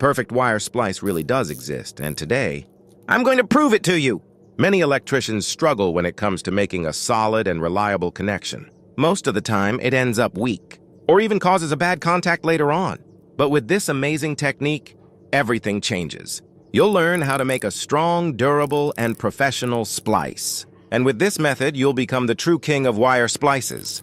perfect wire splice really does exist, and today, I'm going to prove it to you! Many electricians struggle when it comes to making a solid and reliable connection. Most of the time, it ends up weak, or even causes a bad contact later on. But with this amazing technique, everything changes. You'll learn how to make a strong, durable, and professional splice. And with this method, you'll become the true king of wire splices.